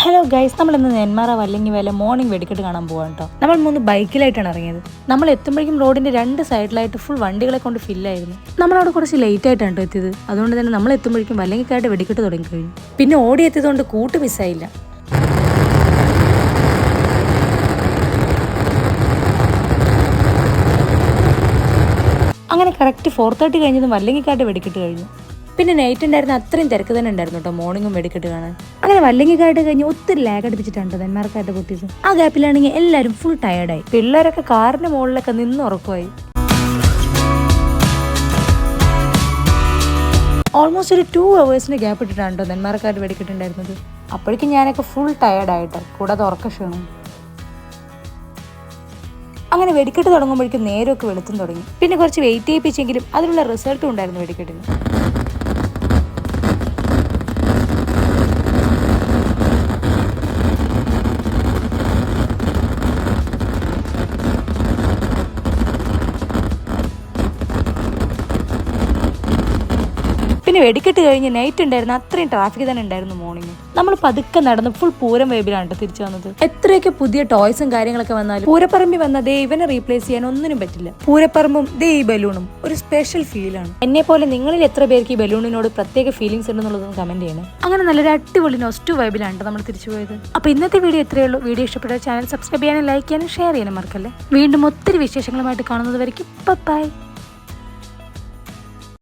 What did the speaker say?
Hello guys, നമ്മൾ ഇന്ന് Nenmara Vallangi Vela morning വെടിക്കെട്ട് കാണാൻ പോകാൻ കേട്ടോ. നമ്മൾ 3 ബൈക്കിലായിട്ടാണ് ഇറങ്ങിയത്. നമ്മൾ എത്തുമ്പോഴേക്കും റോഡിന്റെ 2 സൈഡിലായിട്ട് ഫുൾ വണ്ടികളെ കൊണ്ട് ഫില്ലായിരുന്നു. നമ്മളവിടെ കുറച്ച് ലേറ്റ് ആയിട്ടാണ് എത്തിയത്. അതുകൊണ്ട് തന്നെ നമ്മൾ എത്തുമ്പോഴേക്കും വല്ലങ്ങിക്കായിട്ട് വെടിക്കെട്ട് തുടങ്ങി കഴിഞ്ഞു. പിന്നെ ഓടി എത്തിയതുകൊണ്ട് കൂട്ട് മിസ്സായില്ല. അങ്ങനെ കറക്റ്റ് 4:30 കഴിഞ്ഞതും വല്ലങ്ങിക്കായിട്ട് വെടിക്കെട്ട് കഴിഞ്ഞു. പിന്നെ നൈറ്റ് ഉണ്ടായിരുന്ന അത്രയും തിരക്ക് തന്നെ ഉണ്ടായിരുന്നു കേട്ടോ മോർണിംഗും വെടിക്കെട്ട് കാണാൻ. അങ്ങനെ വല്ലങ്ങിക്കായിട്ട് കഴിഞ്ഞ് ഒത്തിരി ലാഗ് അടിപ്പിച്ചിട്ടുണ്ട് നെന്മാർക്കായിട്ട് പൊട്ടിയത്. ആ ഗ്യാപ്പിലാണെങ്കിൽ എല്ലാവരും ഫുൾ ടയർഡായി. പിള്ളേരൊക്കെ കാറിന്റെ മുകളിലൊക്കെ നിന്ന് ഉറക്കമായി. ഓൾമോസ്റ്റ് ഒരു 2 hours ഗ്യാപ്പ് ഇട്ടിട്ടാണ് കേട്ടോ നെന്മാർക്കായിട്ട് വെടിക്കെട്ടുണ്ടായിരുന്നത്. അപ്പോഴേക്കും ഞാനൊക്കെ ഫുൾ ടയർഡായിട്ടോ, കൂടാതെ ഉറക്കക്ഷീണം. അങ്ങനെ വെടിക്കെട്ട് തുടങ്ങുമ്പോഴേക്കും നേരമൊക്കെ വെളുത്തും തുടങ്ങി. പിന്നെ കുറച്ച് വെയിറ്റ് ചെയ്യിപ്പിച്ചെങ്കിലും അതിനുള്ള റിസൾട്ടും ഉണ്ടായിരുന്നു വെടിക്കെട്ടിന്. പിന്നെ വെടിക്കെട്ട് കഴിഞ്ഞ് നൈറ്റ് ഉണ്ടായിരുന്ന അത്രയും ട്രാഫിക് തന്നെ ഉണ്ടായിരുന്നു മോർണിംഗ്. നമ്മൾ പതുക്കെ നടന്ന് ഫുൾ പൂരം വേബിലാണ് തിരിച്ചു വന്നത്. എത്രയൊക്കെ പുതിയ ടോയ്സും കാര്യങ്ങളൊക്കെ വന്നാലും പൂരപ്പറമ്പിൽ വന്ന ദേ ഇവനെ റീപ്ലേസ് ചെയ്യാൻ ഒന്നിനും പറ്റില്ല. പൂരപ്പറമ്പും ദേ ഈ ബലൂണും ഒരു സ്പെഷ്യൽ ഫീലാണ്. എന്നെ പോലെ നിങ്ങളിൽ എത്ര പേർക്ക് ഈ ബലൂണിനോട് പ്രത്യേക ഫീലിംഗ്സ് ഉണ്ടെന്നുള്ളതൊന്ന് കമന്റ് ചെയ്യണം. അങ്ങനെ നല്ലൊരു അടിപൊളി നൊസ്റ്റു വൈബിലാണ് നമ്മൾ തിരിച്ചു പോയത്. അപ്പൊ ഇന്നത്തെ വീഡിയോ ഇത്രയേ ഉള്ളൂ. വീഡിയോ ഇഷ്ടപ്പെട്ട ചാനൽ സബ്സ്ക്രൈബ് ചെയ്യാനും ലൈക്ക് ചെയ്യാനും ഷെയർ ചെയ്യാനും മറക്കല്ലേ. വീണ്ടും ഒത്തിരി വിശേഷങ്ങളുമായിട്ട് കാണുന്നത് വരയ്ക്കും ബൈ.